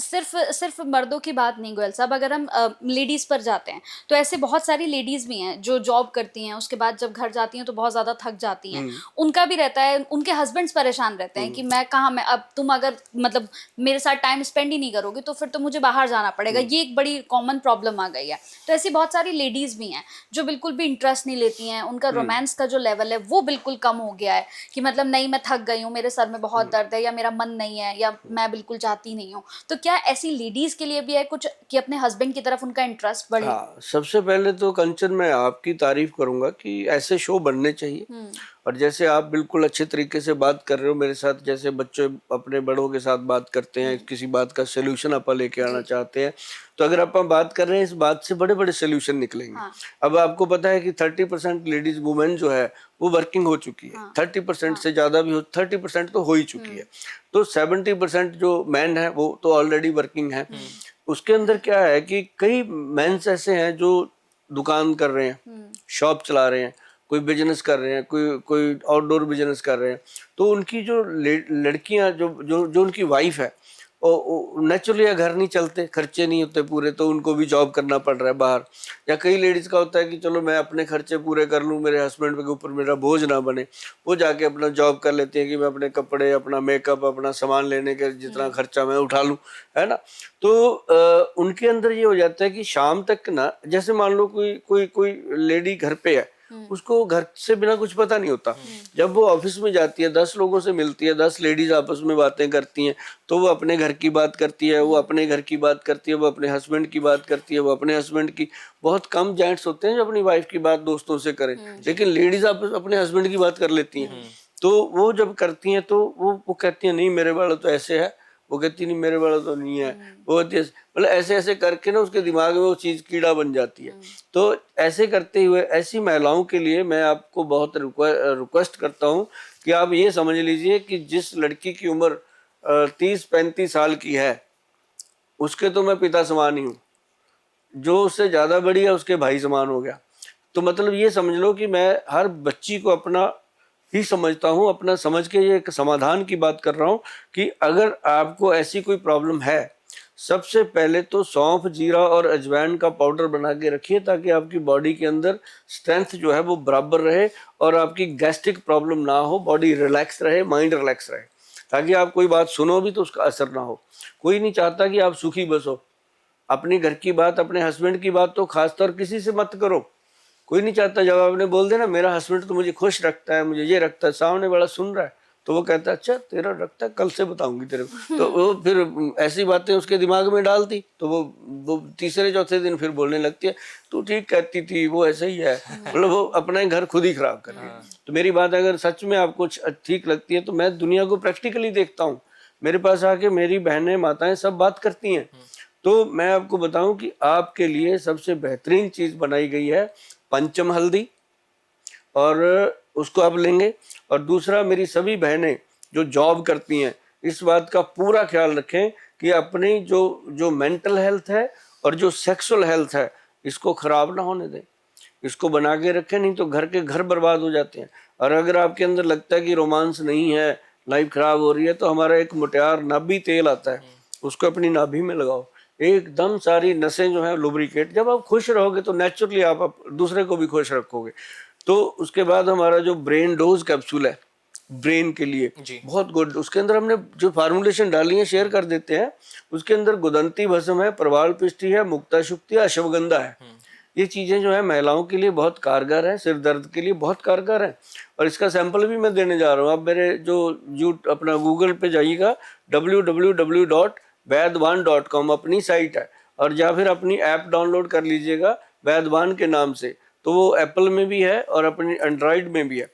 सिर्फ सिर्फ मर्दों की बात नहीं गोयल साहब, अगर हम लेडीज पर जाते हैं तो ऐसे बहुत सारी लेडीज भी हैं जो जॉब करती हैं, उसके बाद जब घर जाती हैं तो बहुत ज्यादा थक जाती हैं। उनका भी रहता है, उनके हस्बैंड्स परेशान रहते हैं कि मैं कहाँ, मैं अब तुम अगर मतलब मेरे साथ टाइम स्पेंड ही नहीं करोगे तो फिर तो मुझे बाहर जाना पड़ेगा। ये एक बड़ी कॉमन प्रॉब्लम आ गई है। तो ऐसी बहुत सारी लेडीज भी हैं जो बिल्कुल भी इंटरेस्ट नहीं लेती हैं, उनका रोमांस का जो लेवल है वो बिल्कुल कम हो गया है कि मतलब नहीं मैं थक गई हूँ, मेरे सर में बहुत दर्द है, या मेरा मन नहीं है, या मैं बिल्कुल चाहती नहीं हूँ। तो क्या ऐसी लेडीज के लिए भी है कुछ कि अपने हस्बैंड की तरफ उनका इंटरेस्ट बढ़े? हाँ, सबसे पहले तो कंचन मैं आपकी तारीफ करूंगा कि ऐसे शो बनने चाहिए। और जैसे आप बिल्कुल अच्छे तरीके से बात कर रहे हो मेरे साथ, जैसे बच्चे अपने बड़ों के साथ बात करते हैं, किसी बात का सोल्यूशन आप लेके आना चाहते हैं, तो अगर अपन बात कर रहे हैं इस बात से बड़े बड़े सोल्यूशन निकलेंगे। हाँ। अब आपको पता है कि 30% लेडीज वुमेन जो है वो वर्किंग हो चुकी है। 30% से ज्यादा भी हो, 30% तो हो ही चुकी है। तो 70% जो मैन है वो तो ऑलरेडी वर्किंग है। उसके अंदर क्या है कि कई मेंस ऐसे हैं जो दुकान कर रहे हैं, शॉप चला रहे हैं, कोई बिजनेस कर रहे हैं, कोई कोई आउटडोर बिजनेस कर रहे हैं। तो उनकी जो लड़कियां जो जो जो उनकी वाइफ है, नेचुरली घर नहीं चलते, खर्चे नहीं होते पूरे, तो उनको भी जॉब करना पड़ रहा है बाहर। या कई लेडीज का होता है कि चलो मैं अपने खर्चे पूरे कर लूँ, मेरे हस्बैंड के ऊपर मेरा बोझ ना बने, वो जाके अपना जॉब कर लेते हैं कि मैं अपने कपड़े, अपना मेकअप, अपना सामान लेने के जितना खर्चा मैं उठा लूँ, है ना। तो उनके अंदर ये हो जाता है कि शाम तक ना, जैसे मान लो कोई कोई कोई लेडी घर पे है, उसको घर से बिना कुछ पता नहीं होता। जब वो ऑफिस में जाती है, 10 लोगों से मिलती है, 10 लेडीज आपस में बातें करती हैं, तो वो अपने घर की बात करती है, वो अपने घर की बात करती है, वो अपने हस्बैंड की बात करती है, वो अपने हस्बैंड की। बहुत कम जेंट्स होते हैं जो अपनी वाइफ की बात दोस्तों से करें, लेकिन लेडीज आपस अपने हस्बैंड की बात कर लेती हैं। तो वो जब करती हैं तो वो कहती हैं नहीं मेरे वाला तो ऐसे है, वो कहती नहीं मेरे वाला तो नहीं है, वो मतलब ऐसे ऐसे करके ना उसके दिमाग में वो चीज कीड़ा बन जाती है। तो ऐसे करते हुए ऐसी महिलाओं के लिए मैं आपको बहुत रिक्वेस्ट करता हूँ कि आप ये समझ लीजिए कि जिस लड़की की उम्र 30-35 साल की है, उसके तो मैं पिता समान ही हूँ, जो उससे ज्यादा बड़ी है उसके भाई समान हो गया। तो मतलब ये समझ लो कि मैं हर बच्ची को अपना ही समझता हूँ, अपना समझ के ये एक समाधान की बात कर रहा हूँ कि अगर आपको ऐसी कोई प्रॉब्लम है, सबसे पहले तो सौंफ, जीरा और अजवाइन का पाउडर बना के रखिए, ताकि आपकी बॉडी के अंदर स्ट्रेंथ जो है वो बराबर रहे और आपकी गैस्ट्रिक प्रॉब्लम ना हो, बॉडी रिलैक्स रहे, माइंड रिलैक्स रहे, ताकि आप कोई बात सुनो भी तो उसका असर ना हो। कोई नहीं चाहता कि आप सुखी बसो। अपनी घर की बात, अपने हस्बैंड की बात तो खासतौर किसी से मत करो। कोई नहीं चाहता जब आपने बोल देना मेरा हस्बैंड तो मुझे खुश रखता है, मुझे ये रखता है, सामने वाला सुन रहा है तो वो कहता है अच्छा तेरा रखता है, कल से बताऊंगी तेरे को। तो वो फिर ऐसी बातें उसके दिमाग में डालती, तो वो तीसरे चौथे दिन फिर बोलने लगती है तू ठीक कहती थी, वो ऐसे ही है। मतलब वो अपना ही घर खुद ही खराब कर रही है। तो मेरी बात अगर सच में आपको ठीक लगती है तो मैं दुनिया को प्रैक्टिकली देखता हूँ। मेरे पास आके मेरी बहनें, माताएं सब बात करती हैं। तो मैं आपको बताऊं कि आपके लिए सबसे बेहतरीन चीज बनाई गई है पंचम हल्दी, और उसको आप लेंगे। और दूसरा, मेरी सभी बहनें जो जॉब करती हैं इस बात का पूरा ख्याल रखें कि अपनी जो जो मेंटल हेल्थ है और जो सेक्सुअल हेल्थ है इसको खराब ना होने दें, इसको बना के रखें, नहीं तो घर के घर बर्बाद हो जाते हैं। और अगर आपके अंदर लगता है कि रोमांस नहीं है, लाइफ खराब हो रही है, तो हमारा एक मुटियार नाभि तेल आता है, उसको अपनी नाभि में लगाओ, एकदम सारी नसें जो है लुब्रिकेट। जब आप खुश रहोगे तो नेचुरली आप दूसरे को भी खुश रखोगे। तो उसके बाद हमारा जो ब्रेन डोज कैप्सूल है ब्रेन के लिए बहुत गुड, उसके अंदर हमने जो फार्मूलेशन डाली है शेयर कर देते हैं। उसके अंदर गुदंती भस्म है, प्रवाल पिष्टी है, मुक्ता शुक्ति है, अश्वगंधा है। ये चीजें जो है महिलाओं के लिए बहुत कारगर है, सिर दर्द के लिए बहुत कारगर है। और इसका सैंपल भी मैं देने जा रहा हूँ। आप मेरे जो अपना गूगल पे जाइएगा, www.वैदवान.com अपनी साइट है, और या फिर अपनी ऐप डाउनलोड कर लीजिएगा वैदवान के नाम से। तो वो एप्पल में भी है और अपनी एंड्रॉइड में भी है।